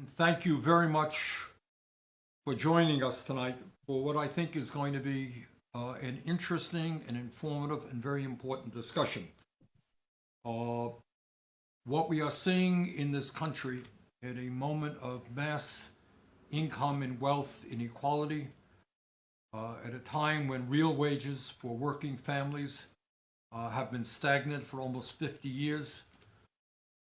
Thank you very much for joining us tonight for what I think is going to be an interesting and informative and very important discussion. What we are seeing in this country at a moment of mass income and wealth inequality, at a time when real wages for working families have been stagnant for almost 50 years,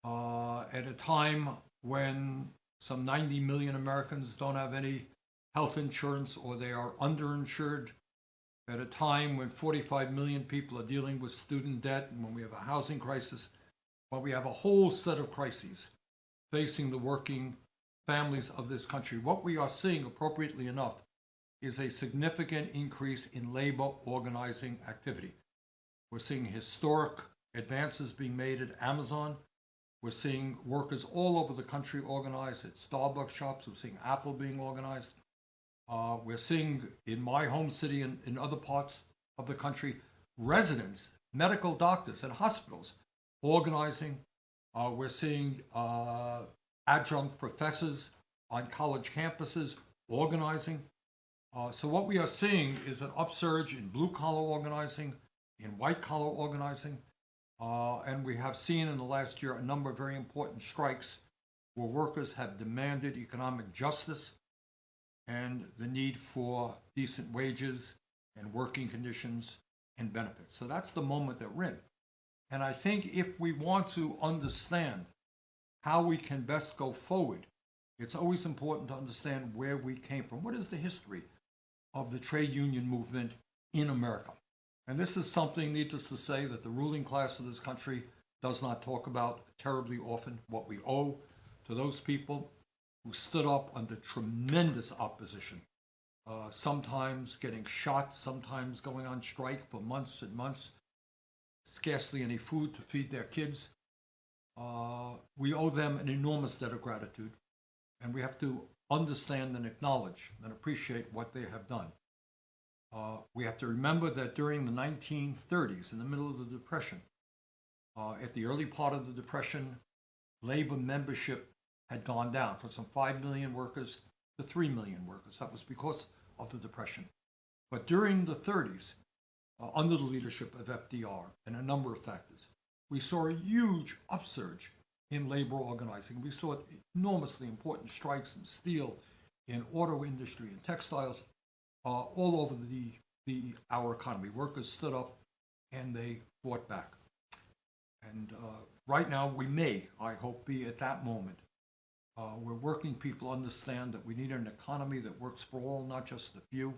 at a time when some 90 million Americans don't have any health insurance or they are underinsured, at a time when 45 million people are dealing with student debt, and when we have a housing crisis, when we have a whole set of crises facing the working families of this country. What we are seeing, appropriately enough, is a significant increase in labor organizing activity. We're seeing historic advances being made at Amazon. We're seeing workers all over the country organized at Starbucks shops. We're seeing Apple being organized. We're seeing in my home city and in other parts of the country, residents, medical doctors, and hospitals organizing. We're seeing adjunct professors on college campuses organizing. So what we are seeing is an upsurge in blue-collar organizing, in white-collar organizing, and we have seen in the last year a number of very important strikes where workers have demanded economic justice and the need for decent wages and working conditions and benefits. So that's the moment that we're in. And I think if we want to understand how we can best go forward, it's always important to understand where we came from. What is the history of the trade union movement in America? And this is something, needless to say, that the ruling class of this country does not talk about terribly often, what we owe to those people who stood up under tremendous opposition, sometimes getting shot, sometimes going on strike for months and months, scarcely any food to feed their kids. We owe them an enormous debt of gratitude, and we have to understand and acknowledge and appreciate what they have done. We have to remember that during the 1930s, in the middle of the Depression, at the early part of the Depression, labor membership had gone down from some 5 million workers to 3 million workers. That was because of the Depression. But during the 30s, under the leadership of FDR and a number of factors, we saw a huge upsurge in labor organizing. We saw enormously important strikes in steel, in auto industry, in textiles, all over our economy. Workers stood up and they fought back. And right now we may, I hope, be at that moment where working people understand that we need an economy that works for all, not just the few,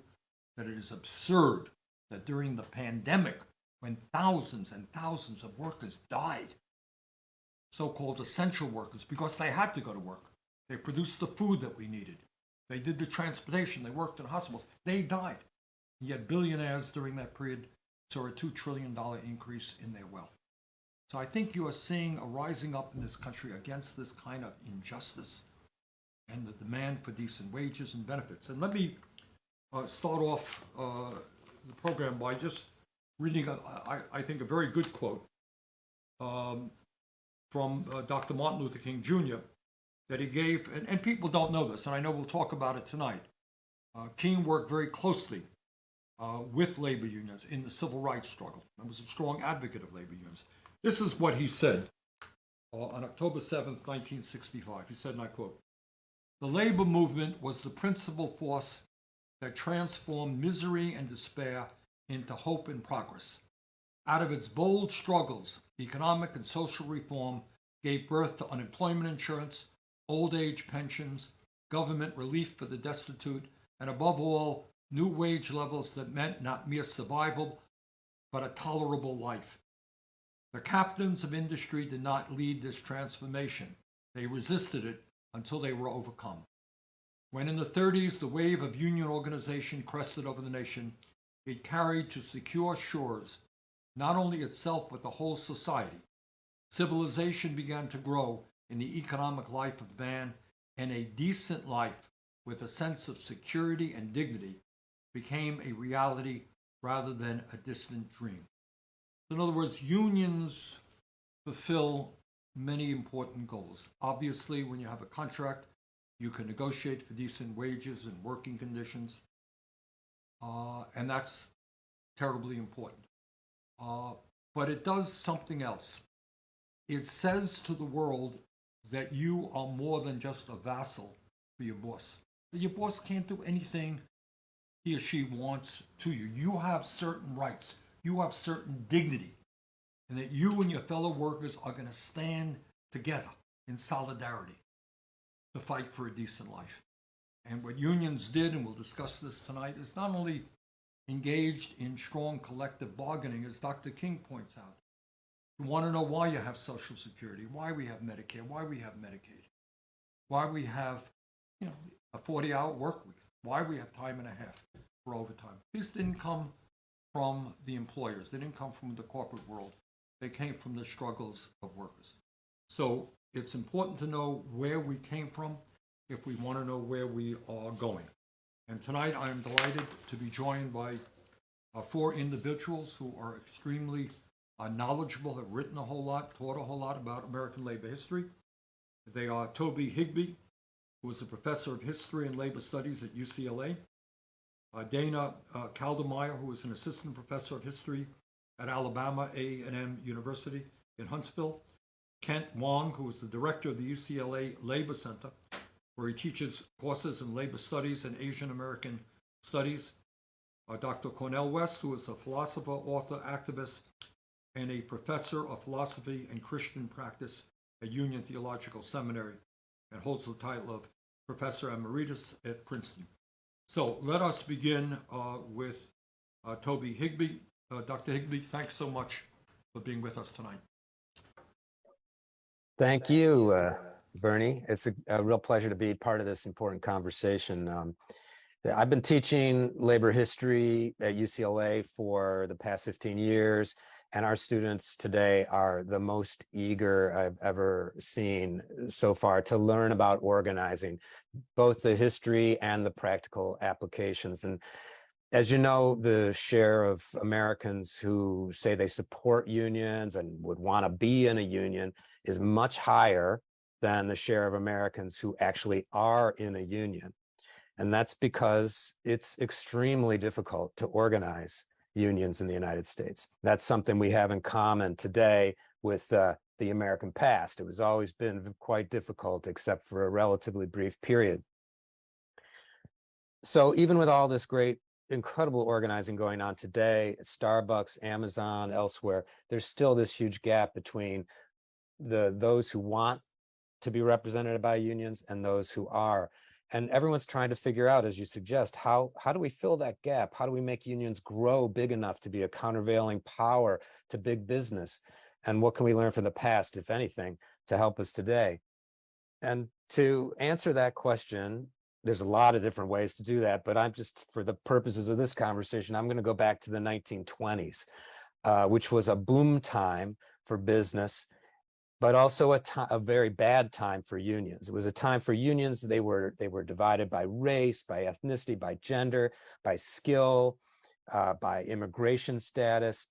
that it is absurd that during the pandemic, when thousands and thousands of workers died, so-called essential workers, because they had to go to work. They produced the food that we needed. They did the transportation. They worked in hospitals. They died. Yet billionaires during that period saw a $2 trillion increase in their wealth. So I think you are seeing a rising up in this country against this kind of injustice and the demand for decent wages and benefits. And let me start off the program by just reading, I think, a very good quote from Dr. Martin Luther King Jr. that he gave, and people don't know this, and I know we'll talk about it tonight. King worked very closely with labor unions in the civil rights struggle and was a strong advocate of labor unions. This is what he said on October 7th, 1965. He said, and I quote, "The labor movement was the principal force that transformed misery and despair into hope and progress. Out of its bold struggles, economic and social reform gave birth to unemployment insurance, old age pensions, government relief for the destitute, and above all, new wage levels that meant not mere survival, but a tolerable life. The captains of industry did not lead this transformation. They resisted it until they were overcome. When in the 30s the wave of union organization crested over the nation, it carried to secure shores not only itself but the whole society. Civilization began to grow in the economic life of man, and a decent life with a sense of security and dignity became a reality rather than a distant dream." In other words, unions fulfill many important goals. Obviously, when you have a contract, You can negotiate for decent wages and working conditions. And that's terribly important. But it does something else. It says to the world that you are more than just a vassal for your boss. That your boss can't do anything he or she wants to you. You have certain rights. You have certain dignity. And that you and your fellow workers are going to stand together in solidarity to fight for a decent life. And what unions did, and we'll discuss this tonight, is not only engaged in strong collective bargaining, as Dr. King points out. You want to know why you have Social Security, why we have Medicare, why we have Medicaid, why we have, a 40-hour work week, why we have time and a half for overtime. These didn't come from the employers. They didn't come from the corporate world. They came from the struggles of workers. So it's important to know where we came from if we want to know where we are going. And tonight I am delighted to be joined by 4 individuals who are extremely knowledgeable, have written a whole lot, taught a whole lot about American labor history. They are Toby Higbee, who is a professor of history and labor studies at UCLA. Dana Caldemeyer, who is an assistant professor of history at Alabama A&M University in Huntsville. Kent Wong, who is the director of the UCLA Labor Center, where he teaches courses in labor studies and Asian American studies. Dr. Cornel West, who is a philosopher, author, activist, and a professor of philosophy and Christian practice at Union Theological Seminary, and holds the title of Professor Emeritus at Princeton. So let us begin with Toby Higbee. Dr. Higbee, thanks so much for being with us tonight. Thank you, Bernie. It's a real pleasure to be part of this important conversation. I've been teaching labor history at UCLA for the past 15 years, and our students today are the most eager I've ever seen so far to learn about organizing, both the history and the practical applications. And as you know, the share of Americans who say they support unions and would want to be in a union is much higher than the share of Americans who actually are in a union. And that's because it's extremely difficult to organize unions in the United States. That's something we have in common today with the American past. It was always been quite difficult, except for a relatively brief period. So even with all this great, incredible organizing going on today at Starbucks, Amazon, elsewhere, there's still this huge gap between those who want to be represented by unions and those who are. And everyone's trying to figure out, as you suggest, how do we fill that gap? How do we make unions grow big enough to be a countervailing power to big business? And what can we learn from the past, if anything, to help us today? And to answer that question, there's a lot of different ways to do that, but I'm just, for the purposes of this conversation, I'm going to go back to the 1920s, which was a boom time for business, but also a very bad time for unions. It was a time for unions. They were divided by race, by ethnicity, by gender, by skill, by immigration status.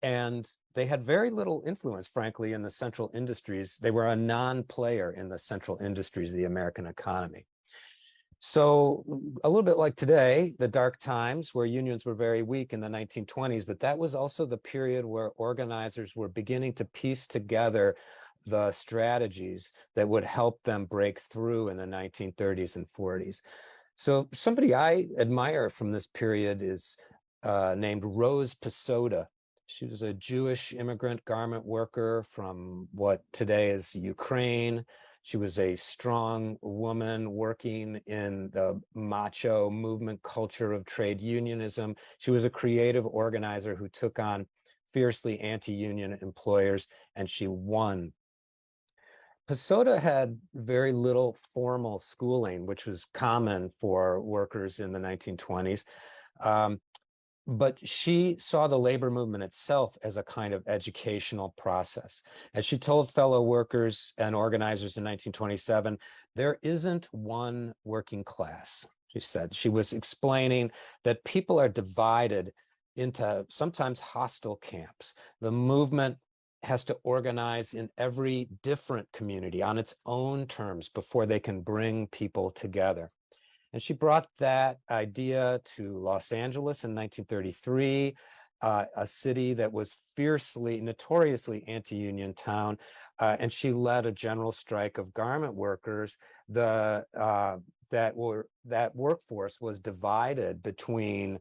And they had very little influence, frankly, in the central industries. They were a non-player in the central industries of the American economy. So a little bit like today, the dark times where unions were very weak in the 1920s, but that was also the period where organizers were beginning to piece together the strategies that would help them break through in the 1930s and 40s. So somebody I admire from this period is named Rose Pisoda. She was a Jewish immigrant garment worker from what today is Ukraine. She was a strong woman working in the macho movement culture of trade unionism. She was a creative organizer who took on fiercely anti-union employers, and she won. Pisoda had very little formal schooling, which was common for workers in the 1920s. But she saw the labor movement itself as a kind of educational process. As she told fellow workers and organizers in 1927, there isn't one working class, she said. She was explaining that people are divided into sometimes hostile camps. The movement has to organize in every different community on its own terms before they can bring people together. And she brought that idea to Los Angeles in 1933, a city that was fiercely, notoriously anti-union town. And she led a general strike of garment workers. That workforce was divided between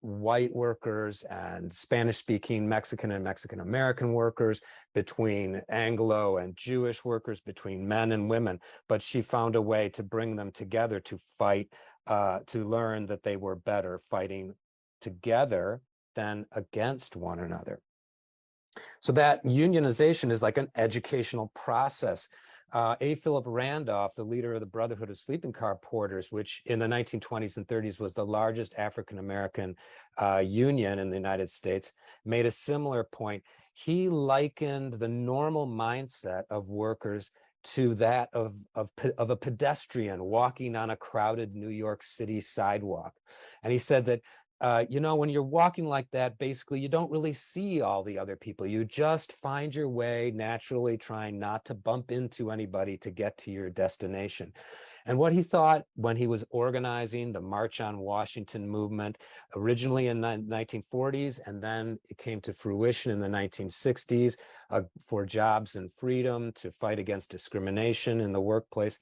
white workers and Spanish-speaking Mexican and Mexican-American workers, between Anglo and Jewish workers, between men and women. But she found a way to bring them together to fight, to learn that they were better fighting together than against one another. So that unionization is like an educational process. A. Philip Randolph, the leader of the Brotherhood of Sleeping Car Porters, which in the 1920s and 30s was the largest African-American union in the United States, made a similar point. He likened the normal mindset of workers to that of a pedestrian walking on a crowded New York City sidewalk. And he said that when you're walking like that, basically, you don't really see all the other people. You just find your way naturally, trying not to bump into anybody to get to your destination. And what he thought when he was organizing the March on Washington movement, originally in the 1940s, and then it came to fruition in the 1960s for jobs and freedom, to fight against discrimination in the workplace.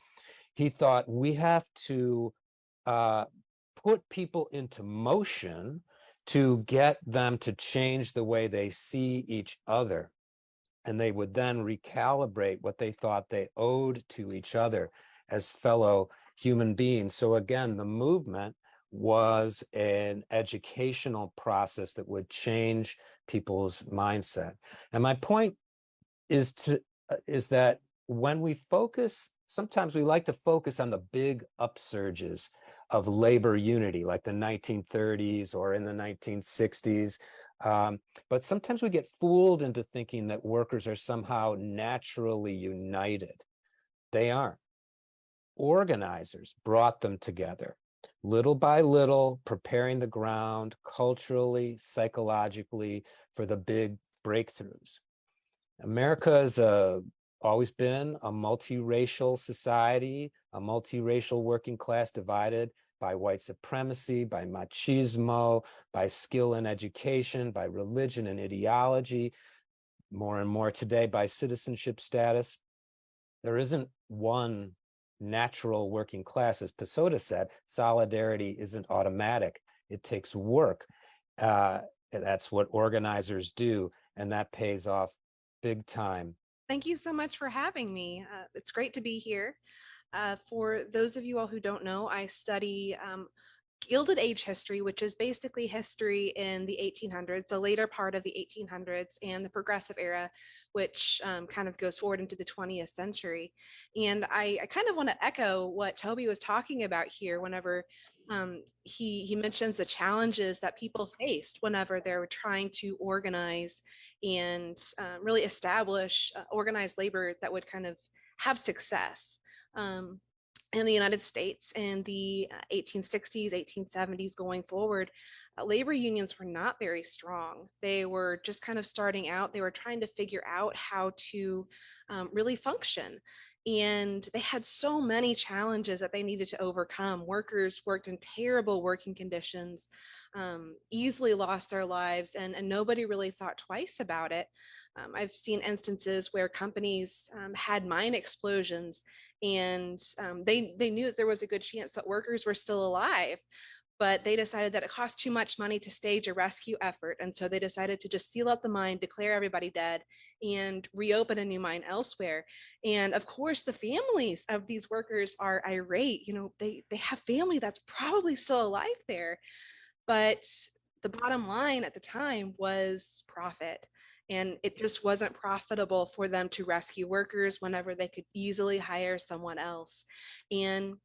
He thought we have to put people into motion to get them to change the way they see each other. And they would then recalibrate what they thought they owed to each other as fellow human beings. So again, the movement was an educational process that would change people's mindset. And my point is that when we focus, sometimes we like to focus on the big upsurges of labor unity, like the 1930s or in the 1960s. But sometimes we get fooled into thinking that workers are somehow naturally united. They aren't. Organizers brought them together, little by little, preparing the ground culturally, psychologically for the big breakthroughs. America has always been a multiracial society, a multiracial working class divided by white supremacy, by machismo, by skill and education, by religion and ideology, more and more today by citizenship status. There isn't one natural working class. As Pasoda said, solidarity isn't automatic. It takes work. That's what organizers do, and that pays off big time. Thank you so much for having me. It's great to be here. For those of you all who don't know, I study Gilded Age history, which is basically history in the 1800s, the later part of the 1800s, and the Progressive Era, which kind of goes forward into the 20th century. And I kind of want to echo what Toby was talking about here whenever he mentions the challenges that people faced whenever they were trying to organize and really establish organized labor that would kind of have success. In the United States in the 1860s, 1870s going forward, labor unions were not very strong. They were just kind of starting out. They were trying to figure out how to really function. And they had so many challenges that they needed to overcome. Workers worked in terrible working conditions, easily lost their lives, and nobody really thought twice about it. I've seen instances where companies had mine explosions, and they knew that there was a good chance that workers were still alive, but they decided that it cost too much money to stage a rescue effort, and so they decided to just seal up the mine, declare everybody dead, and reopen a new mine elsewhere. And of course, the families of these workers are irate. They have family that's probably still alive there, but the bottom line at the time was profit. And it just wasn't profitable for them to rescue workers whenever they could easily hire someone else. And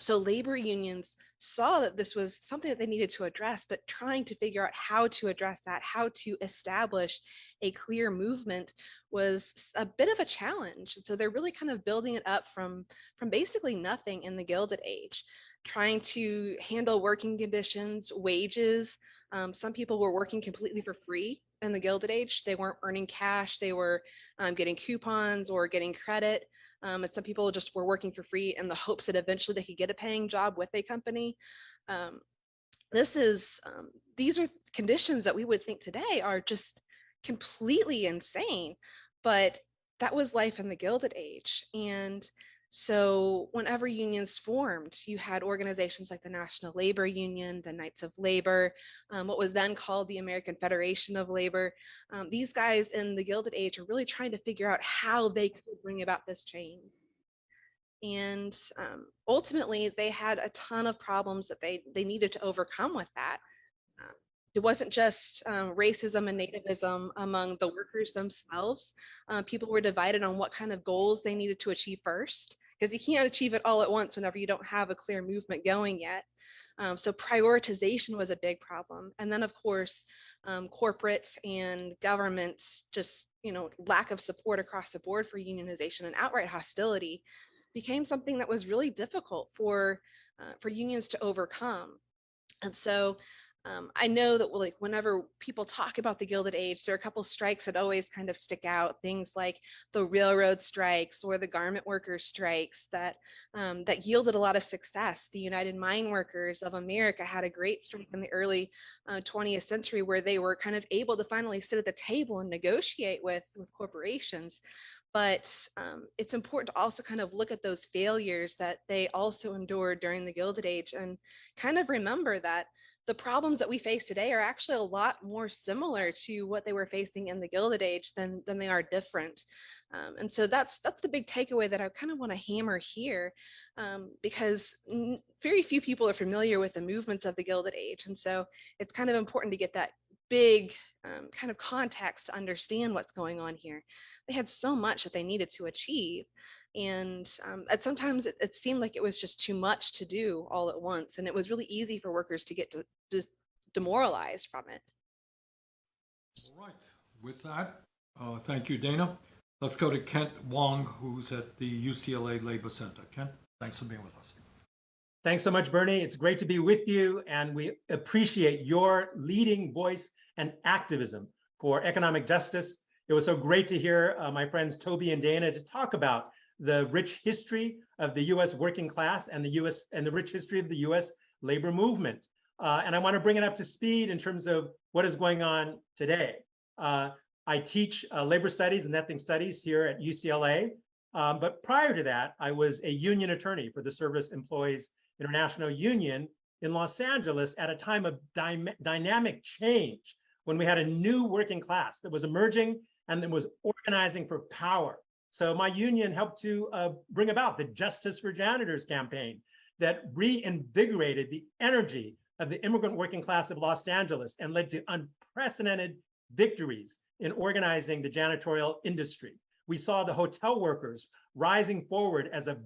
so labor unions saw that this was something that they needed to address, but trying to figure out how to address that, how to establish a clear movement was a bit of a challenge. And so they're really kind of building it up from basically nothing in the Gilded Age, trying to handle working conditions, wages. Some people were working completely for free. in the Gilded Age. They weren't earning cash. They were getting coupons or getting credit. And some people just were working for free in the hopes that eventually they could get a paying job with a company. Um, these are conditions that we would think today are just completely insane, but that was life in the Gilded Age. And so whenever unions formed, you had organizations like the National Labor Union, the Knights of Labor, what was then called the American Federation of Labor. These guys in the Gilded Age are really trying to figure out how they could bring about this change. And ultimately, they had a ton of problems that they needed to overcome with that. It wasn't just racism and nativism among the workers themselves. People were divided on what kind of goals they needed to achieve first, because you can't achieve it all at once whenever you don't have a clear movement going yet. So prioritization was a big problem. And then, of course, corporate and government just, lack of support across the board for unionization and outright hostility became something that was really difficult for unions to overcome. And so I know that whenever people talk about the Gilded Age, there are a couple strikes that always kind of stick out. Things like the railroad strikes or the garment workers strikes that yielded a lot of success. The United Mine Workers of America had a great strike in the early 20th century where they were kind of able to finally sit at the table and negotiate with corporations. But it's important to also kind of look at those failures that they also endured during the Gilded Age and kind of remember that the problems that we face today are actually a lot more similar to what they were facing in the Gilded Age than they are different. And so that's the big takeaway that I kind of want to hammer here, because very few people are familiar with the movements of the Gilded Age. And so it's kind of important to get that big kind of context to understand what's going on here. They had so much that they needed to achieve. And sometimes it seemed like it was just too much to do all at once. And it was really easy for workers to get demoralized from it. All right. With that, thank you, Dana. Let's go to Kent Wong, who's at the UCLA Labor Center. Kent, thanks for being with us. Thanks so much, Bernie. It's great to be with you, and we appreciate your leading voice and activism for economic justice. It was so great to hear my friends Toby and Dana to talk about the rich history of the U.S. working class and the rich history of the U.S. labor movement. And I want to bring it up to speed in terms of what is going on today. I teach labor studies and ethnic studies here at UCLA. But prior to that, I was a union attorney for the Service Employees International Union in Los Angeles at a time of dynamic change, when we had a new working class that was emerging and that was organizing for power. So my union helped to bring about the Justice for Janitors campaign that reinvigorated the energy of the immigrant working class of Los Angeles and led to unprecedented victories in organizing the janitorial industry. We saw the hotel workers rising forward as a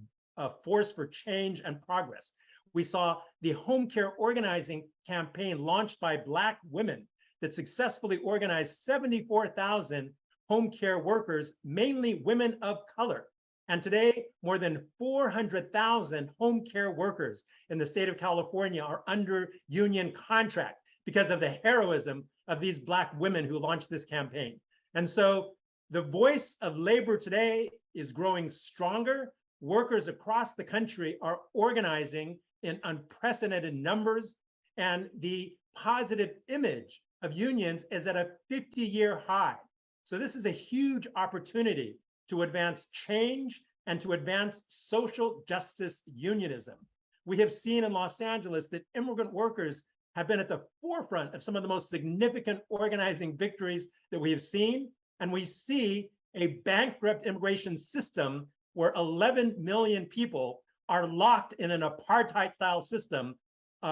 force for change and progress. We saw the home care organizing campaign launched by Black women that successfully organized 74,000 home care workers, mainly women of color. And today, more than 400,000 home care workers in the state of California are under union contract because of the heroism of these Black women who launched this campaign. And so the voice of labor today is growing stronger. Workers across the country are organizing in unprecedented numbers, and the positive image of unions is at a 50-year high. So this is a huge opportunity to advance change and to advance social justice unionism. We have seen in Los Angeles that immigrant workers have been at the forefront of some of the most significant organizing victories that we have seen. And we see a bankrupt immigration system where 11 million people are locked in an apartheid-style system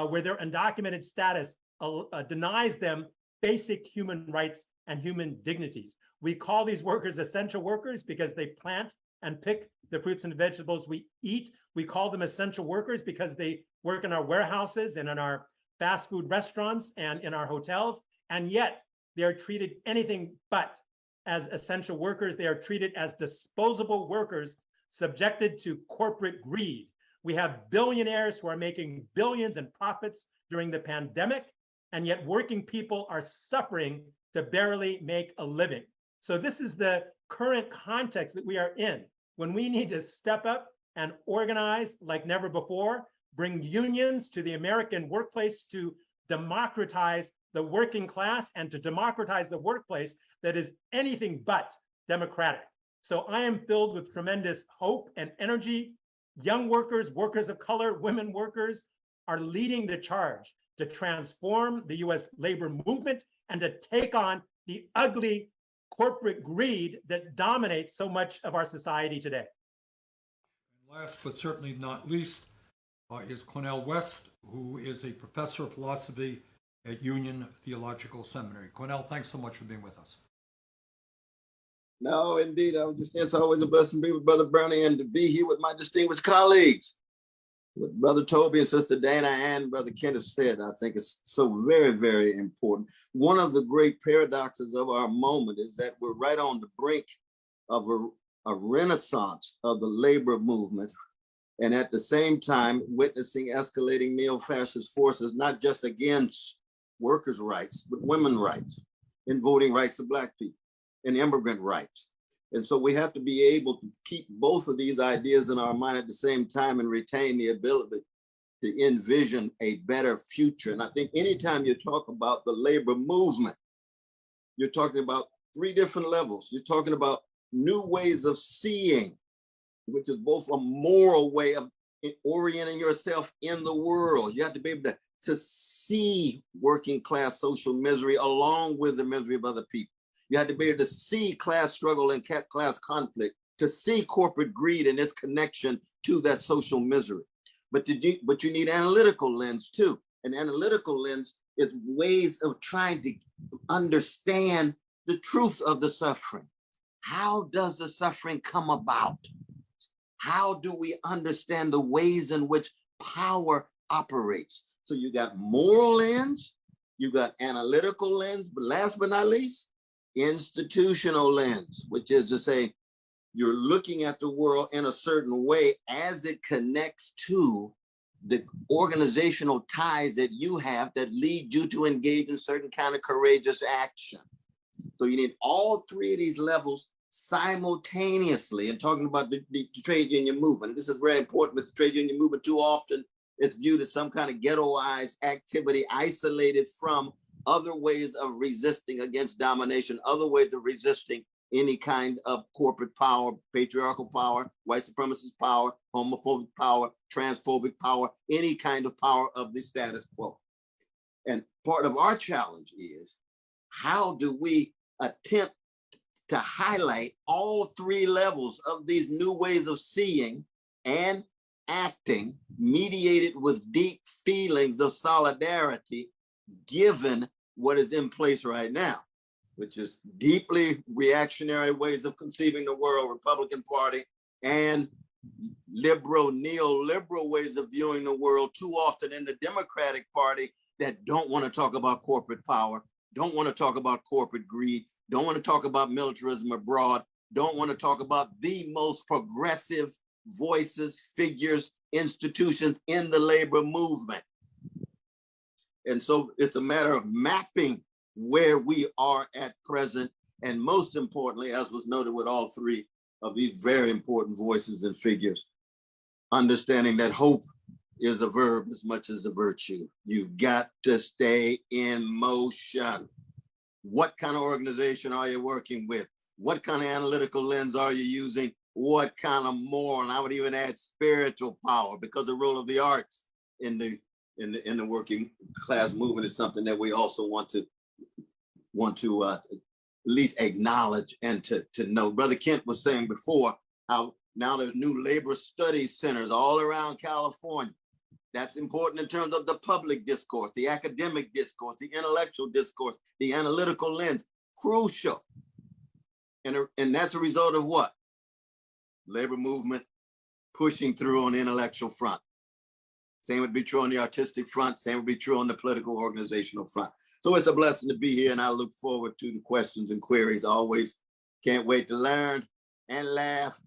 where their undocumented status denies them basic human rights and human dignities. We call these workers essential workers because they plant and pick the fruits and vegetables we eat. We call them essential workers because they work in our warehouses and in our fast food restaurants and in our hotels. And yet they are treated anything but as essential workers. They are treated as disposable workers subjected to corporate greed. We have billionaires who are making billions in profits during the pandemic, and yet working people are suffering to barely make a living. So this is the current context that we are in, when we need to step up and organize like never before, bring unions to the American workplace to democratize the working class and to democratize the workplace that is anything but democratic. So I am filled with tremendous hope and energy. Young workers, workers of color, women workers are leading the charge to transform the US labor movement and to take on the ugly corporate greed that dominates so much of our society today. Last but certainly not least is Cornel West, who is a professor of philosophy at Union Theological Seminary. Cornel, thanks so much for being with us. No, indeed. It's always a blessing to be with Brother Bernie and to be here with my distinguished colleagues. What Brother Toby and Sister Dana and Brother Kent have said, I think is so very, very important. One of the great paradoxes of our moment is that we're right on the brink of a renaissance of the labor movement, and at the same time witnessing escalating neo-fascist forces, not just against workers' rights, but women's rights and voting rights of Black people and immigrant rights. And so we have to be able to keep both of these ideas in our mind at the same time and retain the ability to envision a better future. And I think anytime you talk about the labor movement, you're talking about three different levels. You're talking about new ways of seeing, which is both a moral way of orienting yourself in the world. You have to be able to see working class social misery along with the misery of other people. You have to be able to see class struggle and class conflict, to see corporate greed and its connection to that social misery. But you need analytical lens too. An analytical lens is ways of trying to understand the truth of the suffering. How does the suffering come about? How do we understand the ways in which power operates? So you got moral lens, you got analytical lens, but last but not least, institutional lens, which is to say, you're looking at the world in a certain way as it connects to the organizational ties that you have that lead you to engage in certain kind of courageous action. So you need all three of these levels simultaneously. And talking about the trade union movement, this is very important, but the trade union movement too often is viewed as some kind of ghettoized activity isolated from other ways of resisting against domination, other ways of resisting any kind of corporate power, patriarchal power, white supremacist power, homophobic power, transphobic power, any kind of power of the status quo. And part of our challenge is, how do we attempt to highlight all three levels of these new ways of seeing and acting, mediated with deep feelings of solidarity, given what is in place right now, which is deeply reactionary ways of conceiving the world, Republican Party, and liberal, neoliberal ways of viewing the world too often in the Democratic Party that don't want to talk about corporate power, don't want to talk about corporate greed, don't want to talk about militarism abroad, don't want to talk about the most progressive voices, figures, institutions in the labor movement. And so it's a matter of mapping where we are at present. And most importantly, as was noted with all three of these very important voices and figures, understanding that hope is a verb as much as a virtue. You've got to stay in motion. What kind of organization are you working with? What kind of analytical lens are you using? What kind of moral, and I would even add spiritual power, because the role of the arts in the working class movement is something that we also want to at least acknowledge and to know. Brother Kent was saying before how now there's new labor studies centers all around California. That's important in terms of the public discourse, the academic discourse, the intellectual discourse, the analytical lens, crucial. And that's a result of what? Labor movement pushing through on the intellectual front. Same would be true on the artistic front, same would be true on the political organizational front. So it's a blessing to be here, and I look forward to the questions and queries. I always can't wait to learn and laugh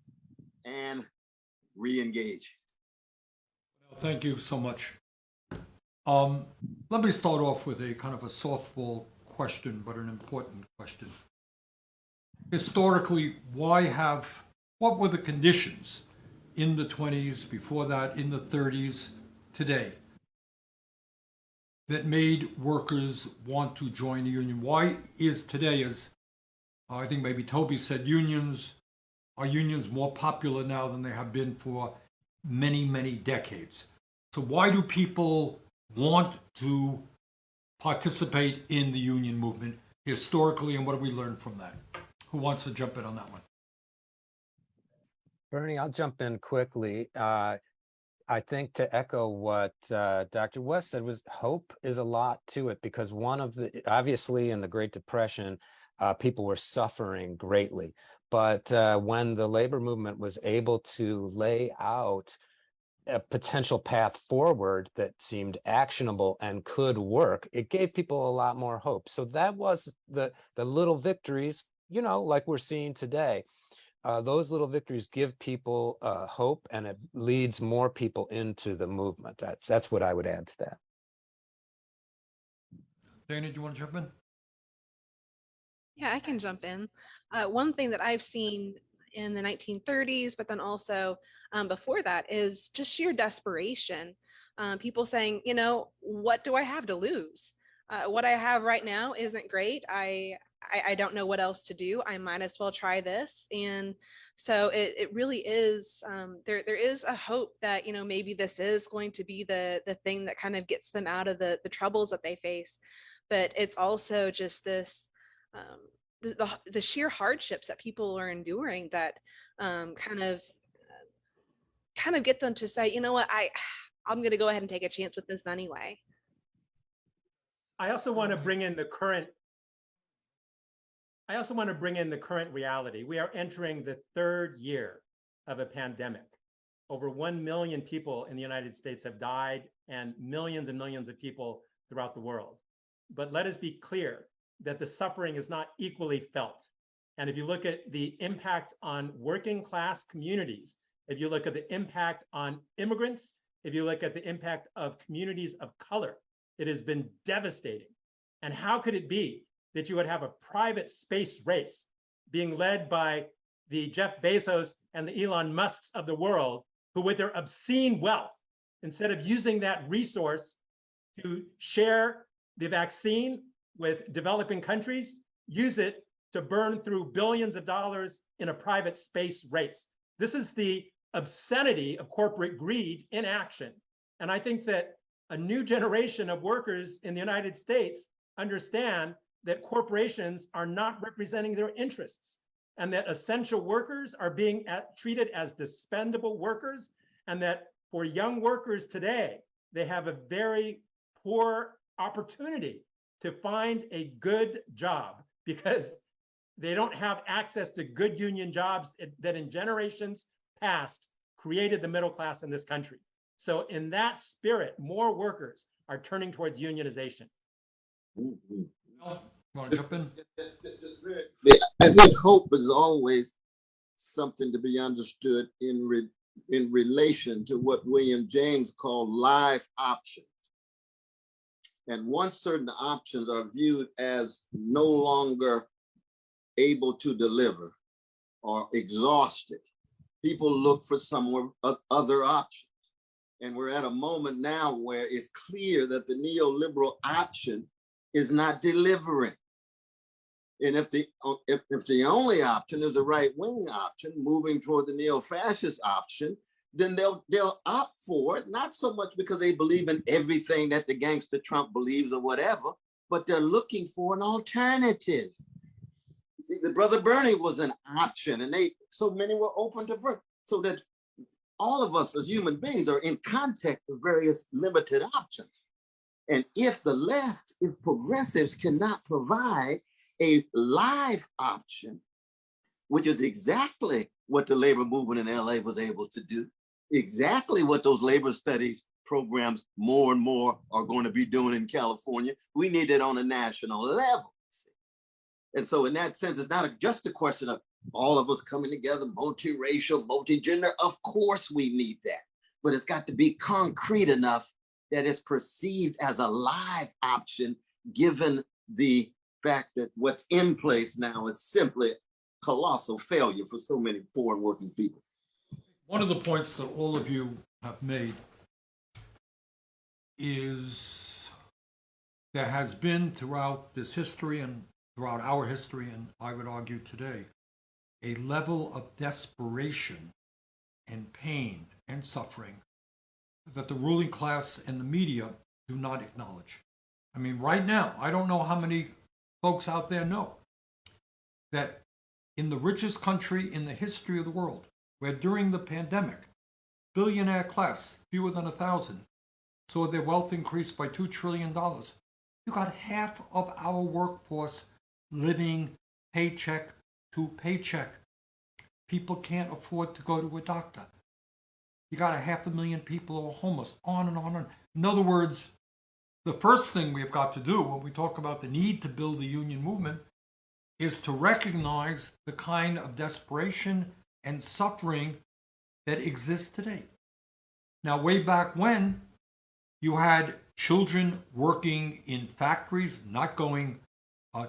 and re-engage. Thank you so much. Let me start off with a kind of a softball question, but an important question. Historically, what were the conditions in the 20s, before that, in the 30s, today, that made workers want to join the union? Why is today, as I think maybe Toby said, are unions more popular now than they have been for many, many decades? So why do people want to participate in the union movement historically, and what have we learned from that? Who wants to jump in on that one? Bernie, I'll jump in quickly. I think to echo what Dr. West said, was hope is a lot to it, because obviously in the Great Depression, people were suffering greatly. But when the labor movement was able to lay out a potential path forward that seemed actionable and could work, it gave people a lot more hope. So that was the little victories, like we're seeing today. Those little victories give people hope, and it leads more people into the movement. That's what I would add to that. Dana, do you want to jump in? Yeah, I can jump in. One thing that I've seen in the 1930s, but then also before that, is just sheer desperation. People saying, what do I have to lose? What I have right now isn't great. I don't know what else to do. I might as well try this. And so it really is, there is a hope that, maybe this is going to be the thing that kind of gets them out of the troubles that they face. But it's also just this, the sheer hardships that people are enduring that kind of get them to say, I'm going to go ahead and take a chance with this anyway. I also want to bring in the current reality. We are entering the third year of a pandemic. Over 1 million people in the United States have died, and millions of people throughout the world. But let us be clear that the suffering is not equally felt. And if you look at the impact on working class communities, if you look at the impact on immigrants, if you look at the impact of communities of color, it has been devastating. And how could it be that you would have a private space race being led by the Jeff Bezos and the Elon Musks of the world, who with their obscene wealth, instead of using that resource to share the vaccine with developing countries, use it to burn through billions of dollars in a private space race? This is the obscenity of corporate greed in action. And I think that a new generation of workers in the United States understand that corporations are not representing their interests, and that essential workers are being treated as dispendable workers, and that for young workers today, they have a very poor opportunity to find a good job because they don't have access to good union jobs that in generations past created the middle class in this country. So in that spirit, more workers are turning towards unionization. Mhm. You want to jump in? I think hope is always something to be understood in relation to what William James called live options. And once certain options are viewed as no longer able to deliver or exhausted, people look for some other options. And we're at a moment now where it's clear that the neoliberal option is not delivering. And if the only option is the right-wing option, moving toward the neo-fascist option, then they'll opt for it, not so much because they believe in everything that the gangster Trump believes or whatever, but they're looking for an alternative. See, the brother Bernie was an option, and so many were open to Bernie, so that all of us as human beings are in contact with various limited options. And if the left, if progressives cannot provide a live option, which is exactly what the labor movement in LA was able to do, exactly what those labor studies programs more and more are going to be doing in California, we need it on a national level. And so in that sense, it's not just a question of all of us coming together, multiracial, multigender. Of course we need that, but it's got to be concrete enough that it's perceived as a live option given the fact that what's in place now is simply colossal failure for so many poor and working people. One of the points that all of you have made is there has been throughout this history and throughout our history, and I would argue today, a level of desperation and pain and suffering that the ruling class and the media do not acknowledge. I mean, right now, I don't know how many folks out there know that in the richest country in the history of the world, where during the pandemic, billionaire class, fewer than 1,000, saw their wealth increase by $2 trillion. You got half of our workforce living paycheck to paycheck. People can't afford to go to a doctor. You got 500,000 people who are homeless, on and on and on. In other words, the first thing we've got to do when we talk about the need to build the union movement is to recognize the kind of desperation and suffering that exists today. Now, way back when, you had children working in factories, not going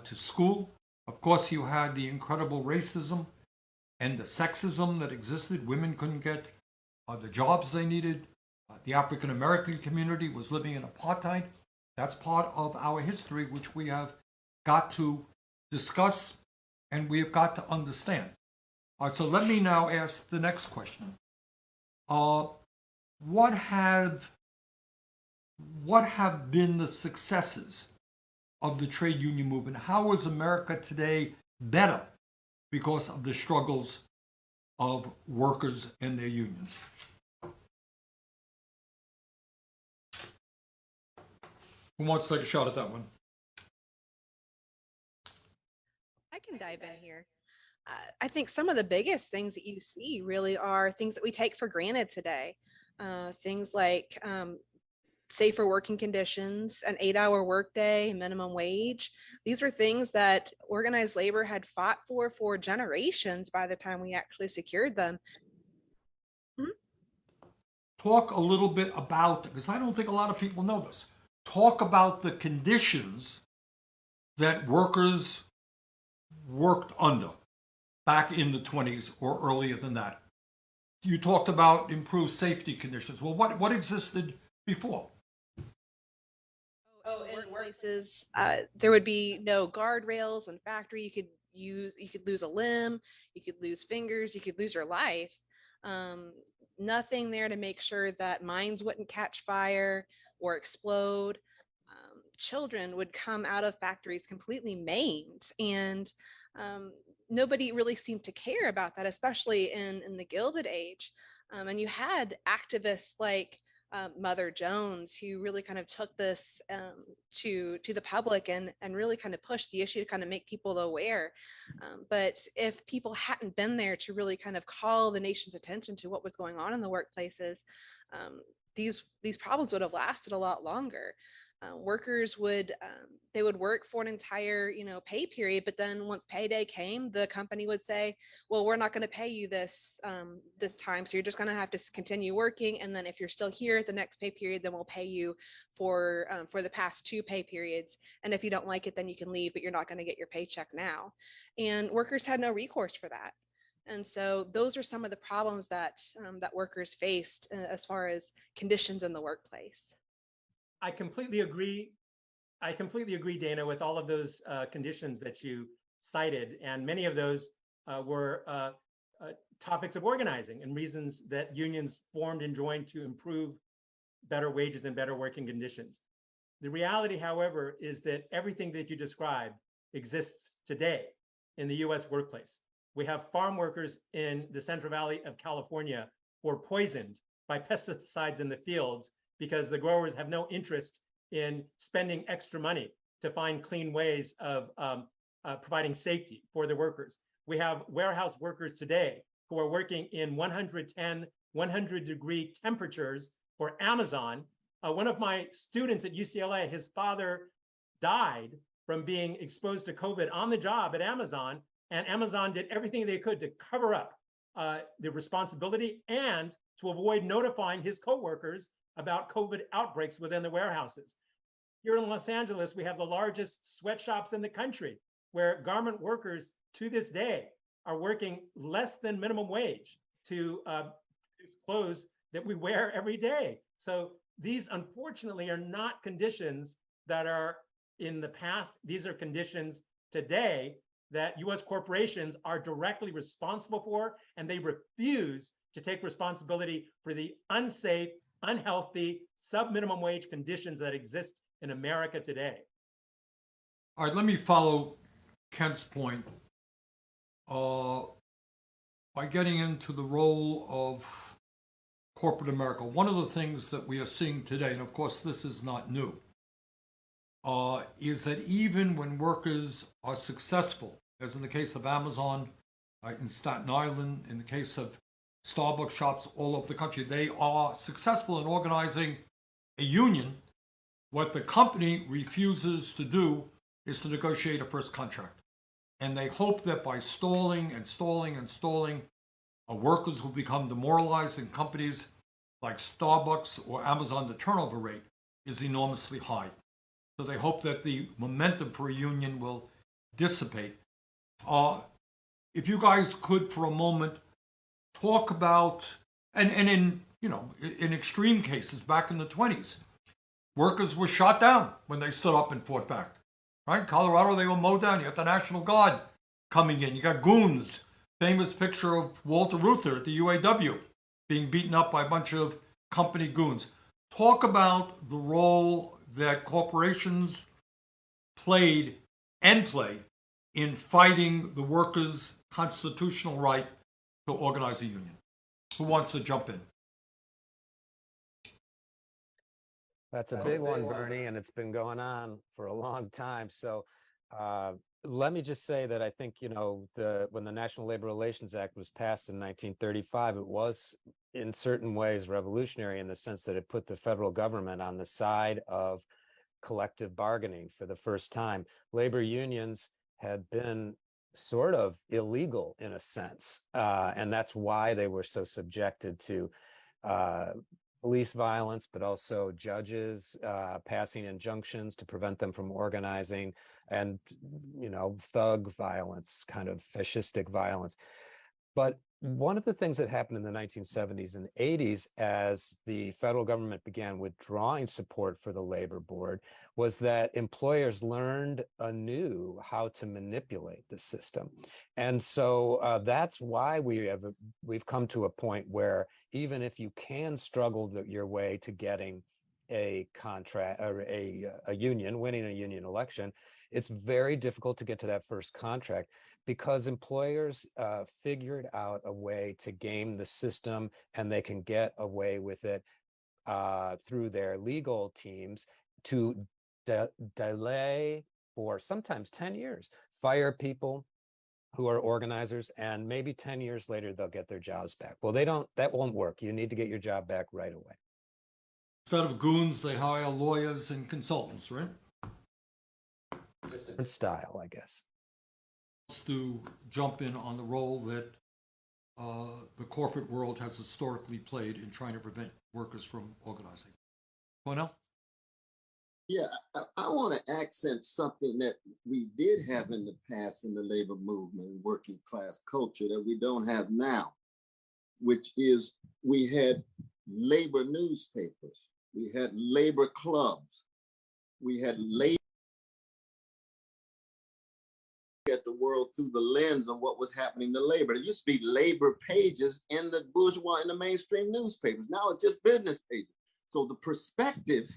to school. Of course, you had the incredible racism and the sexism that existed. Women couldn't get the jobs they needed. The African American community was living in apartheid. That's part of our history, which we have got to discuss and we have got to understand. All right, so let me now ask the next question. What have been the successes of the trade union movement? How is America today better because of the struggles of workers and their unions? Who wants to take a shot at that one? I can dive in here. I think some of the biggest things that you see really are things that we take for granted today. Things like safer working conditions, an 8-hour workday, minimum wage. These were things that organized labor had fought for generations by the time we actually secured them. Talk a little bit about, because I don't think a lot of people know this, talk about the conditions that workers worked under back in the 20s or earlier than that. You talked about improved safety conditions. Well, what existed before? In workplaces, there would be no guardrails in factory. You could lose a limb, you could lose fingers, you could lose your life. Nothing there to make sure that mines wouldn't catch fire or explode. Children would come out of factories completely maimed, and nobody really seemed to care about that, especially in the Gilded Age. And you had activists like Mother Jones, who really kind of took this to the public and really kind of pushed the issue to kind of make people aware. But if people hadn't been there to really kind of call the nation's attention to what was going on in the workplaces, these problems would have lasted a lot longer. Workers would work for an entire pay period, but then once payday came, the company would say, well, we're not going to pay you this time, so you're just going to have to continue working, and then if you're still here at the next pay period, then we'll pay you for the past 2 pay periods, and if you don't like it, then you can leave, but you're not going to get your paycheck now. And workers had no recourse for that. And so those are some of the problems that workers faced as far as conditions in the workplace. I completely agree, Dana, with all of those conditions that you cited. And many of those were topics of organizing and reasons that unions formed and joined to improve better wages and better working conditions. The reality, however, is that everything that you described exists today in the US workplace. We have farm workers in the Central Valley of California who are poisoned by pesticides in the fields because the growers have no interest in spending extra money to find clean ways of providing safety for the workers. We have warehouse workers today who are working in 110, 100-degree temperatures for Amazon. One of my students at UCLA, his father died from being exposed to COVID on the job at Amazon, and Amazon did everything they could to cover up the responsibility and to avoid notifying his coworkers about COVID outbreaks within the warehouses. here in Los Angeles, we have the largest sweatshops in the country, where garment workers to this day are working less than minimum wage to produce clothes that we wear every day. So these, unfortunately, are not conditions that are in the past. These are conditions today that US corporations are directly responsible for, and they refuse to take responsibility for the unsafe, unhealthy, sub-minimum wage conditions that exist in America today. All right, let me follow Kent's point by getting into the role of corporate America. One of the things that we are seeing today, and of course this is not new, is that even when workers are successful, as in the case of Amazon in Staten Island, in the case of Starbucks shops all over the country, they are successful in organizing a union. What the company refuses to do is to negotiate a first contract. And they hope that by stalling and stalling and stalling, workers will become demoralized, and companies like Starbucks or Amazon, the turnover rate is enormously high. So they hope that the momentum for a union will dissipate. If you guys could for a moment talk about, and in, you know, in extreme cases back in the 20s, workers were shot down when they stood up and fought back. Right? Colorado, they were mowed down. You got the National Guard coming in. You got goons. Famous picture of Walter Reuther at the UAW being beaten up by a bunch of company goons. Talk about the role that corporations played and play in fighting the workers' constitutional right to organize a union. Who wants to jump in? That's a big one, Bernie, and it's been going on for a long time. So let me just say that I think, you know, when the National Labor Relations Act was passed in 1935, it was in certain ways revolutionary in the sense that it put the federal government on the side of collective bargaining for the first time. Labor unions had been sort of illegal in a sense, and that's why they were so subjected to police violence, but also judges passing injunctions to prevent them from organizing, and, you know, thug violence, kind of fascistic violence. But one of the things that happened in the 1970s and 80s, as the federal government began withdrawing support for the labor board, was that employers learned anew how to manipulate the system. And so that's why we've come to a point where even if you can struggle your way to getting a contract or a union, winning a union election, it's very difficult to get to that first contract, because employers figured out a way to game the system, and they can get away with it through their legal teams to delay for sometimes 10 years, fire people who are organizers, and maybe 10 years later they'll get their jobs back. Well, that won't work. You need to get your job back right away. Instead of goons, they hire lawyers and consultants, right? Different style, I guess. To jump in on the role that the corporate world has historically played in trying to prevent workers from organizing. Cornell? Yeah, I want to accent something that we did have in the past in the labor movement and working class culture that we don't have now, which is we had labor newspapers, we had labor clubs, we had labor at the world through the lens of what was happening to labor. There used to be labor pages in the bourgeois, in the mainstream newspapers. Now it's just business pages. So the perspective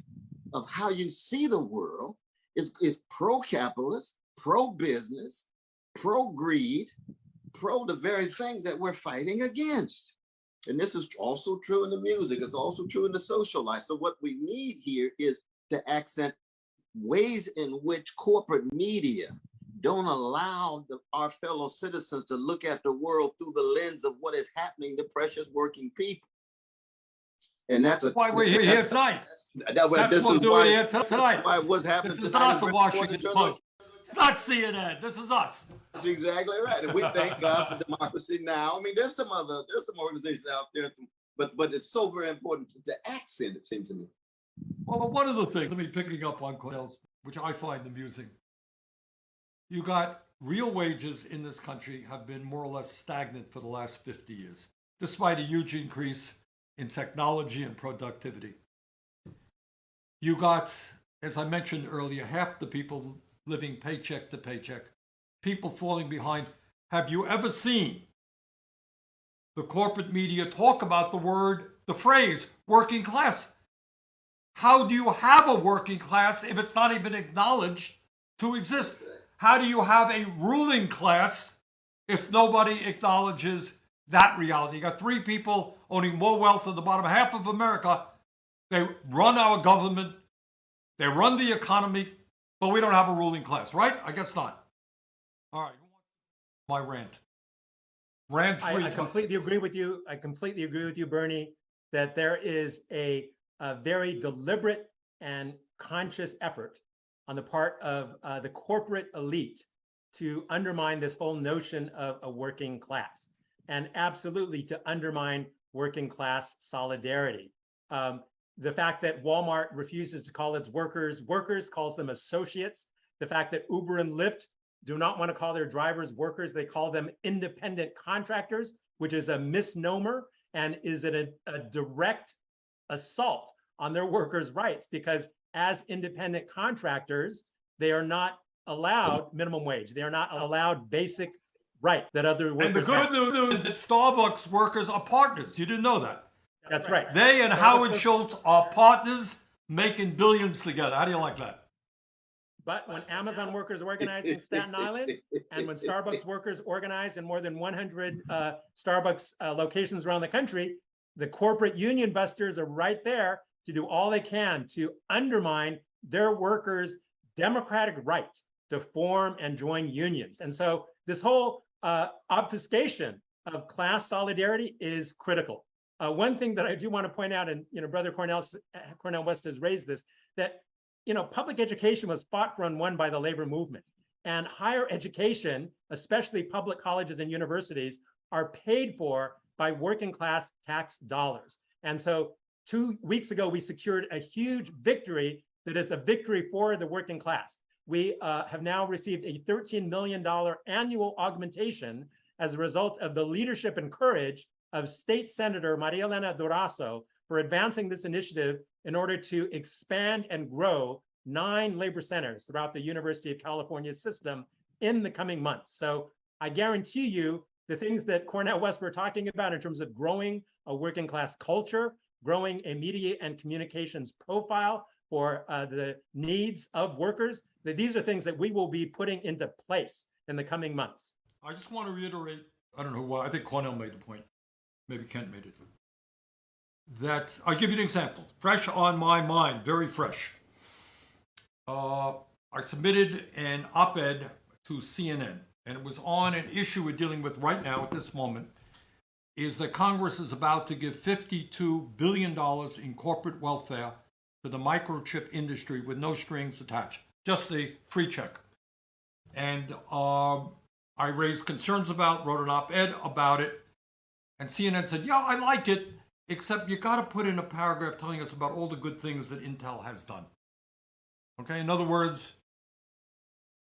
of how you see the world is pro-capitalist, pro-business, pro-greed, pro the very things that we're fighting against. And this is also true in the music. It's also true in the social life. So what we need here is to accent ways in which corporate media don't allow our fellow citizens to look at the world through the lens of what is happening to precious working people. And that's why we're here tonight. That's what we're doing here tonight. Why what's happening This is tonight not the Washington Post. It's not CNN. This is us. That's exactly right. And we thank God for democracy now. I mean, there's some organizations out there, but it's so very important to accent, it seems to me, Well, one of the things, let me picking up on Cornell's, which I find amusing. You got real wages in this country have been more or less stagnant for the last 50 years, despite a huge increase in technology and productivity. You got, as I mentioned earlier, half the people living paycheck to paycheck, people falling behind. Have you ever seen the corporate media talk about the phrase working class? How do you have a working class if it's not even acknowledged to exist? How do you have a ruling class if nobody acknowledges that reality? You got three people owning more wealth than the bottom half of America. They run our government, they run the economy, but we don't have a ruling class, right? I guess not. All right, my rant. Rant free. I completely agree with you. I completely agree with you, Bernie, that there is a very deliberate and conscious effort on the part of the corporate elite to undermine this whole notion of a working class, and absolutely to undermine working class solidarity. The fact that Walmart refuses to call its workers, calls them associates. The fact that Uber and Lyft do not want to call their drivers workers, they call them independent contractors, which is a misnomer and is a direct assault on their workers' rights, because as independent contractors, they are not allowed minimum wage. They are not allowed basic rights that other workers have. And the good news is that Starbucks workers are partners. You didn't know that. That's right. They and Howard Schultz are partners making billions together. How do you like that? But when Amazon workers organize in Staten Island, and when Starbucks workers organize in more than 100 Starbucks locations around the country, the corporate union busters are right there to do all they can to undermine their workers' democratic right to form and join unions. And so this whole obfuscation of class solidarity is critical. One thing that I do want to point out, and Brother Cornell West has raised this, that public education was fought for and won by the labor movement, and higher education, especially public colleges and universities, are paid for by working class tax dollars. And so 2 weeks ago, we secured a huge victory that is a victory for the working class. We have now received a $13 million annual augmentation as a result of the leadership and courage of State Senator Maria Elena Durazo for advancing this initiative in order to expand and grow 9 labor centers throughout the University of California system in the coming months. So I guarantee you the things that Cornell West were talking about in terms of growing a working class culture, growing a media and communications profile for the needs of workers, that these are things that we will be putting into place in the coming months. I just want to reiterate, I don't know why, I think Cornell made the point. Maybe Kent made it. That, I'll give you an example. Fresh on my mind, very fresh. I submitted an op-ed to CNN, and it was on an issue we're dealing with right now at this moment, is that Congress is about to give $52 billion in corporate welfare to the microchip industry with no strings attached, just the free check. And I raised concerns wrote an op-ed about it, and CNN said, yeah, I like it, except you got to put in a paragraph telling us about all the good things that Intel has done. Okay, in other words,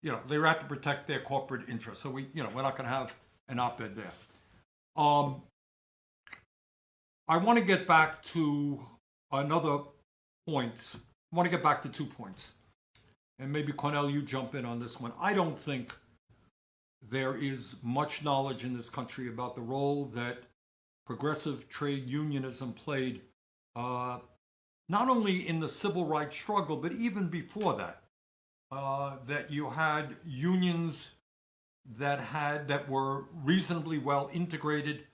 they have to protect their corporate interests. So we're not going to have an op-ed there. I want to get back to another point. I want to get back to 2 points. And maybe Cornell, you jump in on this one. I don't think there is much knowledge in this country about the role that progressive trade unionism played, not only in the civil rights struggle, but even before that. That you had unions that were reasonably well integrated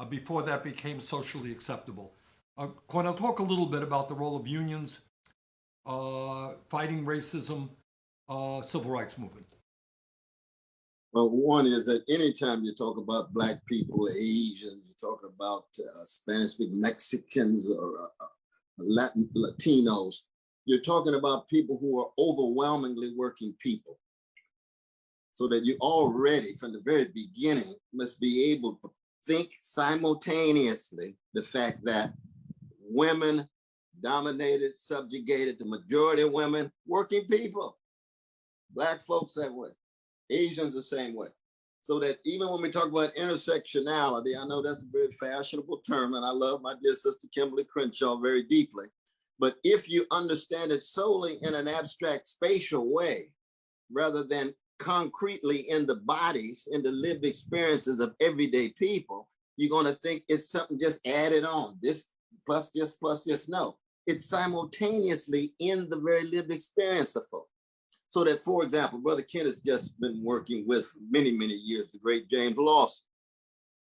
before that became socially acceptable. Cornell, talk a little bit about the role of unions, fighting racism, civil rights movement. Well, one is that anytime you talk about Black people, Asians, you talk about Spanish-speaking Mexicans or Latinos, you're talking about people who are overwhelmingly working people. So that you already, from the very beginning, must be able to think simultaneously the fact that women dominated, subjugated, the majority of women, working people, Black folks that way, Asians the same way. So that even when we talk about intersectionality, I know that's a very fashionable term, and I love my dear sister Kimberly Crenshaw very deeply. But if you understand it solely in an abstract spatial way, rather than concretely in the bodies, in the lived experiences of everyday people, you're going to think it's something just added on, this plus this plus this. No, it's simultaneously in the very lived experience of folk. So that, for example, Brother Kent has just been working with for many, many years, the great James Lawson,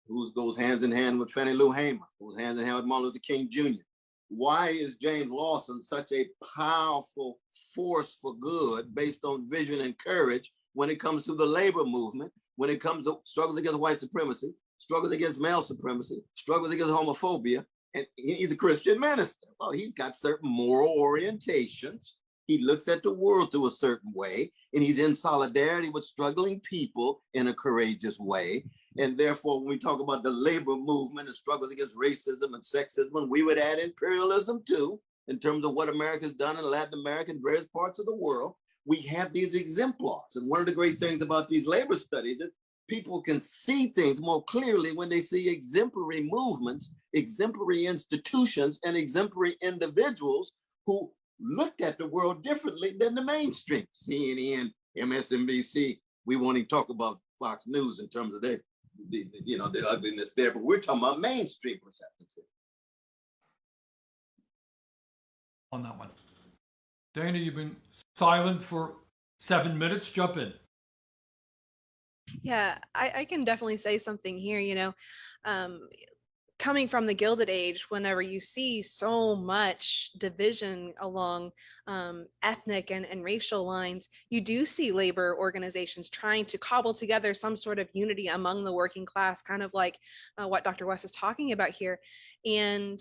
who goes hand in hand with Fannie Lou Hamer, goes hand in hand with Martin Luther King Jr. Why is James Lawson such a powerful force for good based on vision and courage when it comes to the labor movement, when it comes to struggles against white supremacy, struggles against male supremacy, struggles against homophobia? And he's a Christian minister. Well, he's got certain moral orientations. He looks at the world through a certain way, and he's in solidarity with struggling people in a courageous way. And therefore, when we talk about the labor movement and struggles against racism and sexism, we would add imperialism too, in terms of what America's done in Latin America and various parts of the world. We have these exemplars. And one of the great things about these labor studies is people can see things more clearly when they see exemplary movements, exemplary institutions, and exemplary individuals who looked at the world differently than the mainstream. CNN, MSNBC, we won't even talk about Fox News in terms of the ugliness there, but we're talking about mainstream perception. On that one. Dana, you've been silent for 7 minutes. Jump in. Yeah, I can definitely say something here. Coming from the Gilded Age, whenever you see so much division along ethnic and racial lines, you do see labor organizations trying to cobble together some sort of unity among the working class, kind of like what Dr. West is talking about here. And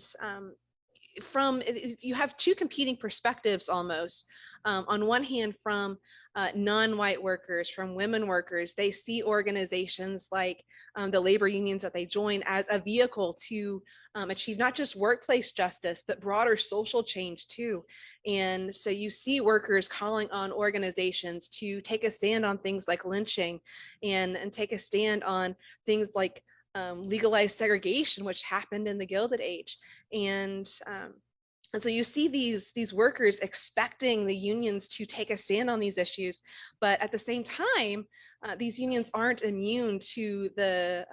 you have two competing perspectives almost. On one hand, from non-white workers, from women workers, they see organizations like the labor unions that they join as a vehicle to achieve not just workplace justice, but broader social change too. And so you see workers calling on organizations to take a stand on things like lynching and take a stand on things like legalized segregation, which happened in the Gilded Age. And so you see these workers expecting the unions to take a stand on these issues, but at the same time, these unions aren't immune to the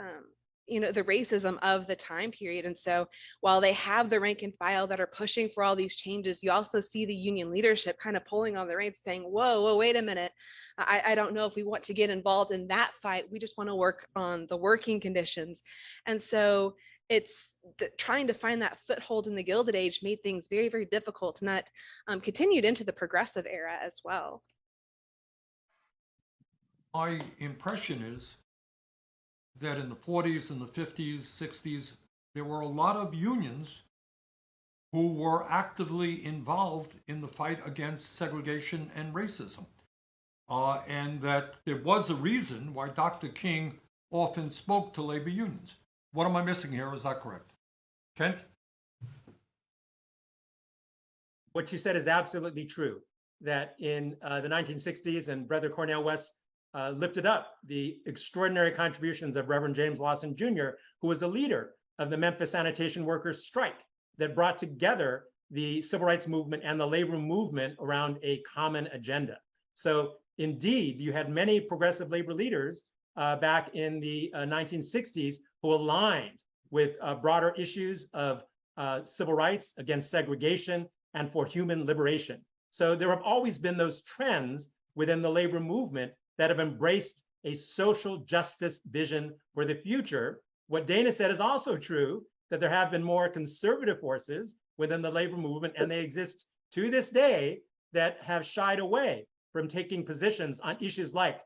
racism of the time period. And so while they have the rank and file that are pushing for all these changes, you also see the union leadership kind of pulling on the reins saying, whoa, wait a minute. I don't know if we want to get involved in that fight. We just want to work on the working conditions. And so it's trying to find that foothold in the Gilded Age made things very, very difficult, and that continued into the progressive era as well. My impression is that in the 40s and the 50s, 60s, there were a lot of unions who were actively involved in the fight against segregation and racism. And that there was a reason why Dr. King often spoke to labor unions. What am I missing here? Is that correct? Kent? What you said is absolutely true, that in the 1960s, and Brother Cornel West lifted up the extraordinary contributions of Reverend James Lawson Jr., who was a leader of the Memphis sanitation workers strike that brought together the civil rights movement and the labor movement around a common agenda. So indeed, you had many progressive labor leaders back in the 1960s who aligned with broader issues of civil rights, against segregation, and for human liberation. So there have always been those trends within the labor movement that have embraced a social justice vision for the future. What Dana said is also true, that there have been more conservative forces within the labor movement, and they exist to this day, that have shied away from taking positions on issues like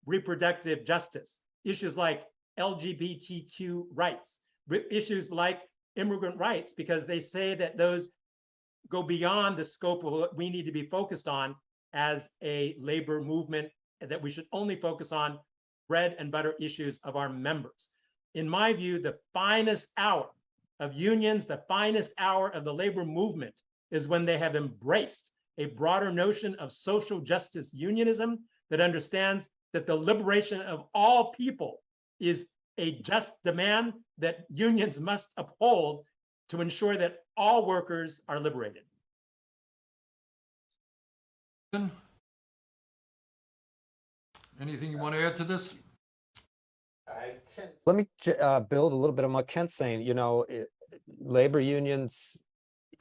reproductive justice, issues like LGBTQ rights, issues like immigrant rights, because they say that those go beyond the scope of what we need to be focused on as a labor movement, and that we should only focus on bread and butter issues of our members. In my view, the finest hour of unions, the finest hour of the labor movement is when they have embraced a broader notion of social justice unionism that understands that the liberation of all people is a just demand that unions must uphold to ensure that all workers are liberated. Anything you want to add to this? Let me build a little bit on what Kent's saying. You know, labor unions,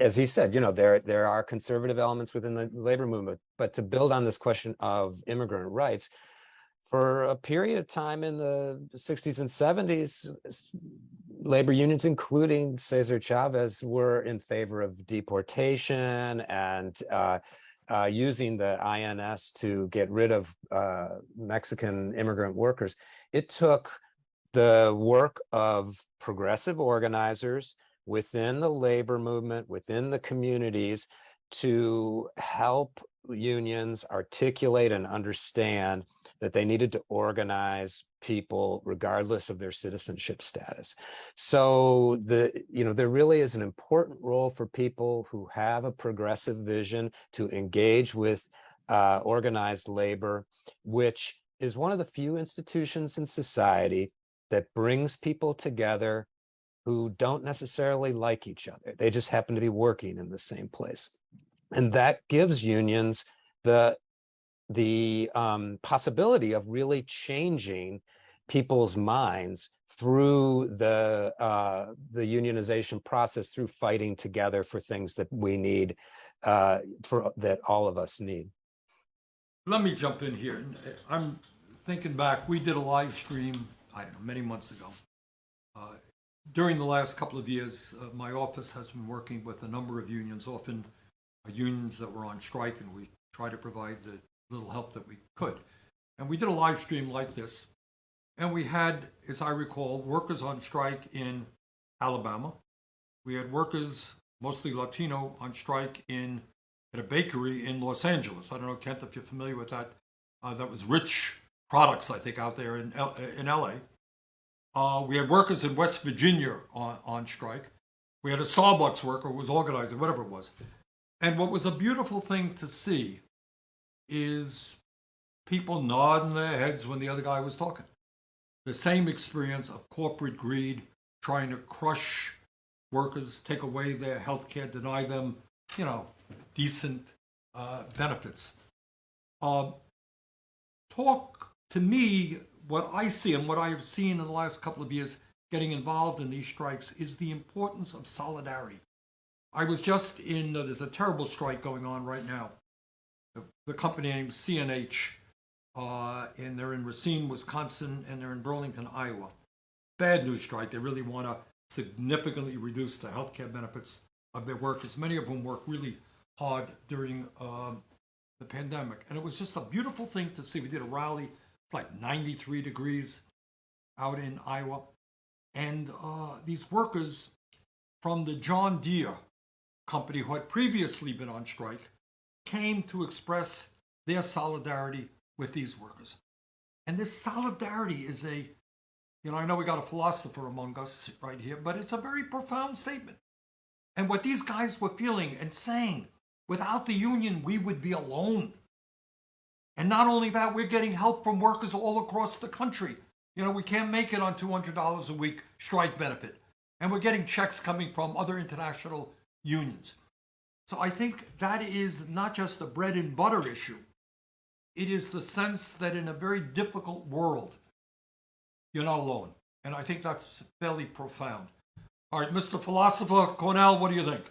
as he said, you know, there are conservative elements within the labor movement, but to build on this question of immigrant rights, for a period of time in the 60s and 70s, labor unions, including Cesar Chavez, were in favor of deportation and using the INS to get rid of Mexican immigrant workers. It took the work of progressive organizers within the labor movement, within the communities, to help unions articulate and understand that they needed to organize people regardless of their citizenship status. So there really is an important role for people who have a progressive vision to engage with organized labor, which is one of the few institutions in society that brings people together who don't necessarily like each other. They just happen to be working in the same place. And that gives unions the possibility of really changing people's minds through the unionization process, through fighting together for things that we need, that all of us need. Let me jump in here. I'm thinking back, we did a live stream, I don't know, many months ago. During the last couple of years, my office has been working with a number of unions, often unions that were on strike, and we try to provide the little help that we could. And we did a live stream like this, and we had, as I recall, workers on strike in Alabama. We had workers, mostly Latino, on strike at a bakery in Los Angeles. I don't know, Kent, if you're familiar with that. That was Rich Products, I think, out there in LA. We had workers in West Virginia on strike. We had a Starbucks worker who was organizing, whatever it was. And what was a beautiful thing to see is people nodding their heads when the other guy was talking. The same experience of corporate greed, trying to crush workers, take away their health care, deny them, decent benefits. Talk to me, what I see and what I have seen in the last couple of years getting involved in these strikes is the importance of solidarity. I was just there's a terrible strike going on right now. The company named CNH, and they're in Racine, Wisconsin, and they're in Burlington, Iowa. Bad news strike. They really want to significantly reduce the health care benefits of their workers, many of whom worked really hard during the pandemic. And it was just a beautiful thing to see. We did a rally. It's like 93 degrees out in Iowa. And these workers from the John Deere company, who had previously been on strike, came to express their solidarity with these workers. And this solidarity is I know we got a philosopher among us right here, but it's a very profound statement. And what these guys were feeling and saying, without the union, we would be alone. And not only that, we're getting help from workers all across the country. We can't make it on $200 a week strike benefit. And we're getting checks coming from other international unions. So I think that is not just a bread and butter issue. It is the sense that in a very difficult world, you're not alone. And I think that's fairly profound. All right, Mr. Philosopher Cornell, what do you think?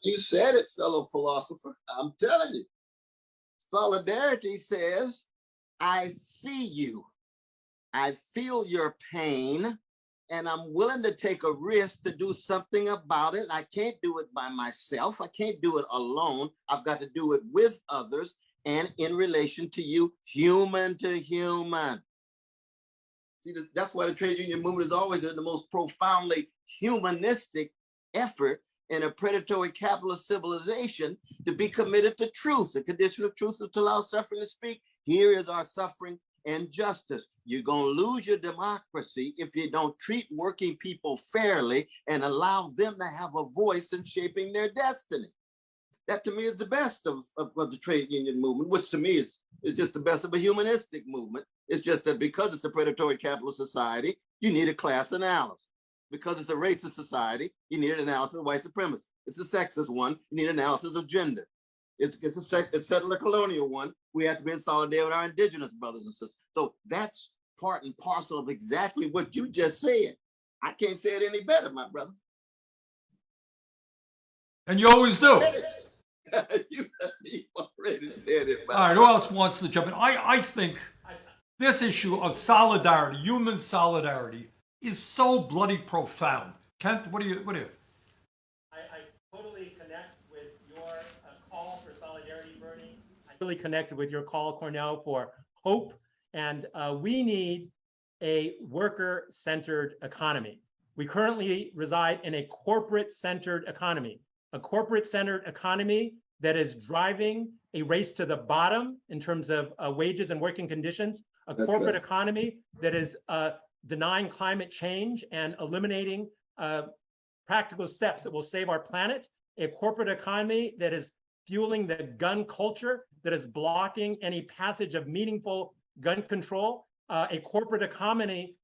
You said it, fellow philosopher. I'm telling you. Solidarity says, I see you. I feel your pain, and I'm willing to take a risk to do something about it. I can't do it by myself. I can't do it alone. I've got to do it with others and in relation to you, human to human. See, that's why the trade union movement is always the most profoundly humanistic effort in a predatory capitalist civilization to be committed to truth. The condition of truth is to allow suffering to speak. Here is our suffering, and justice. You're going to lose your democracy if you don't treat working people fairly and allow them to have a voice in shaping their destiny. That to me is the best of the trade union movement, which to me is just the best of a humanistic movement. It's just that because it's a predatory capitalist society, you need a class analysis. Because it's a racist society, you need an analysis of white supremacy. It's a sexist one, you need analysis of gender. It's a settler colonial one. We have to be in solidarity with our indigenous brothers and sisters. So that's part and parcel of exactly what you just said. I can't say it any better, my brother. And you always do. You already said it. All right, who else wants to jump in? I think this issue of solidarity, human solidarity, is so bloody profound. Kent, what do you? I totally connect with your call for solidarity, Bernie. I really connected with your call, Cornell, for hope. And we need a worker-centered economy. We currently reside in a corporate-centered economy, that is driving a race to the bottom in terms of wages and working conditions, a corporate economy that is denying climate change and eliminating practical steps that will save our planet, a corporate economy that is fueling the gun culture, that is blocking any passage of meaningful gun control, a corporate economy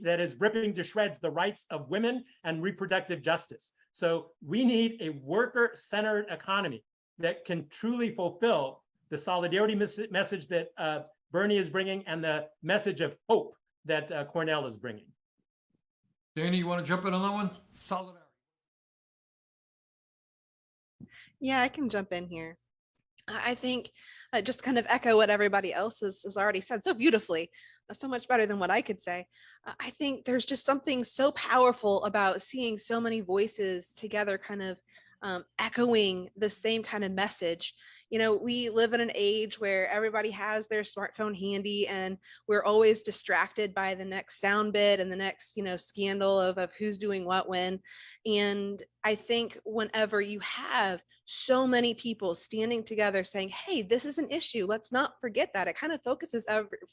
that is ripping to shreds the rights of women and reproductive justice. So we need a worker-centered economy that can truly fulfill the solidarity message that Bernie is bringing and the message of hope that Cornell is bringing. Danny, you want to jump in on that one? Solidarity. Yeah, I can jump in here. I think just kind of echo what everybody else has already said so beautifully, so much better than what I could say. I think there's just something so powerful about seeing so many voices together kind of echoing the same kind of message. You know, we live in an age where everybody has their smartphone handy and we're always distracted by the next sound bit and the next, scandal of who's doing what when. And I think whenever you have so many people standing together saying, hey, this is an issue, let's not forget that, it kind of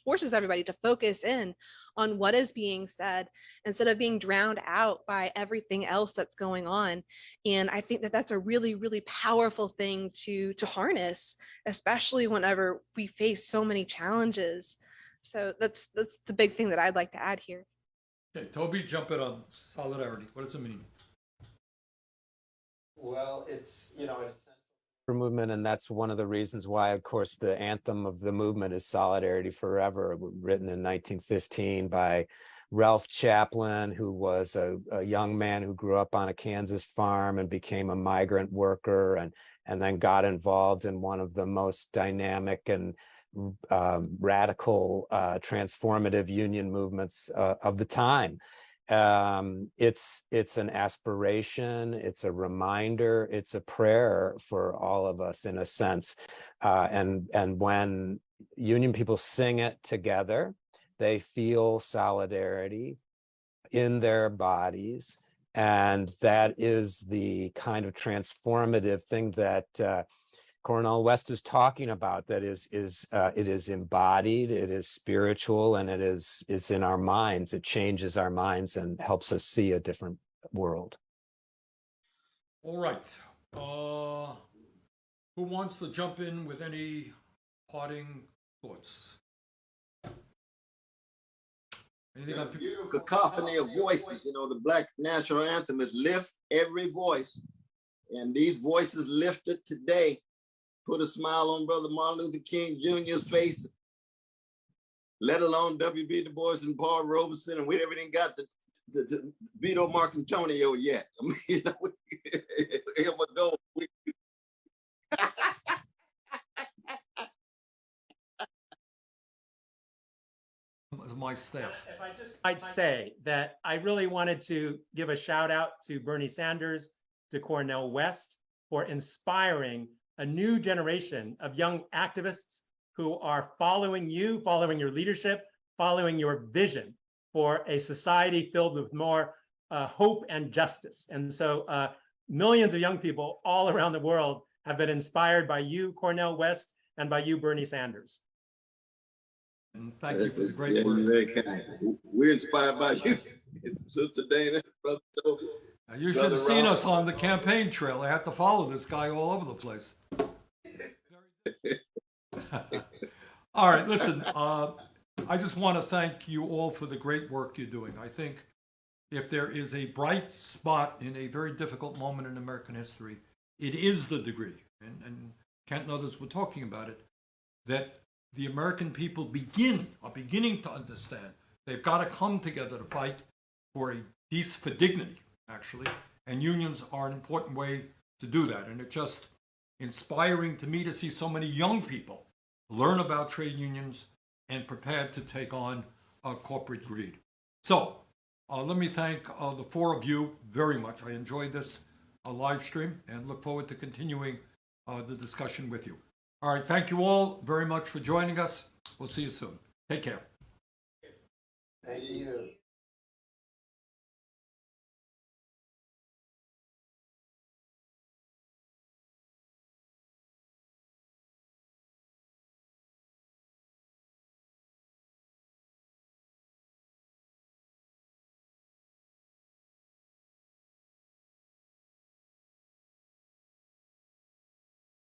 forces everybody to focus in on what is being said instead of being drowned out by everything else that's going on. And I think that that's a really, really powerful thing to harness, especially whenever we face so many challenges. So that's the big thing that I'd like to add here. Okay, Toby, jump in on solidarity. What does it mean? Well, it's movement, and that's one of the reasons why, of course, the anthem of the movement is Solidarity Forever, written in 1915 by Ralph Chaplin, who was a young man who grew up on a Kansas farm and became a migrant worker, and then got involved in one of the most dynamic and radical transformative union movements of the time. It's an aspiration, it's a reminder, it's a prayer for all of us in a sense. And when union people sing it together, they feel solidarity in their bodies. And that is the kind of transformative thing that Cornel West is talking about, that it is embodied, it is spiritual, and it's in our minds. It changes our minds and helps us see a different world. All right. Who wants to jump in with any parting thoughts? Anything on people? Cacophony of voices. The Black national anthem is lift every voice. And these voices lifted today put a smile on Brother Martin Luther King Jr.'s face, let alone W.B. Du Bois and Paul Robeson, and we haven't even got to Vito Marcantonio yet. I mean, here we go. My staff. I'd say that I really wanted to give a shout out to Bernie Sanders, to Cornel West, for inspiring a new generation of young activists who are following you, following your leadership, following your vision for a society filled with more hope and justice. And so millions of young people all around the world have been inspired by you, Cornel West, and by you, Bernie Sanders. And thank you for the Yeah, great you're work. very kind. We're inspired by you, Sister Dana, Brother Toby. You should have Brother seen Ralph. us on the campaign trail. I had to follow this guy all over the place. All right, listen, I just want to thank you all for the great work you're doing. I think if there is a bright spot in a very difficult moment in American history, it is the degree, and Kent and others were talking about it, that the American people are beginning to understand they've got to come together to fight for for dignity, actually, and unions are an important way to do that. And it's just inspiring to me to see so many young people learn about trade unions and prepared to take on corporate greed. So let me thank the four of you very much. I enjoyed this live stream and look forward to continuing the discussion with you. All right, thank you all very much for joining us. We'll see you soon. Take care. Thank you.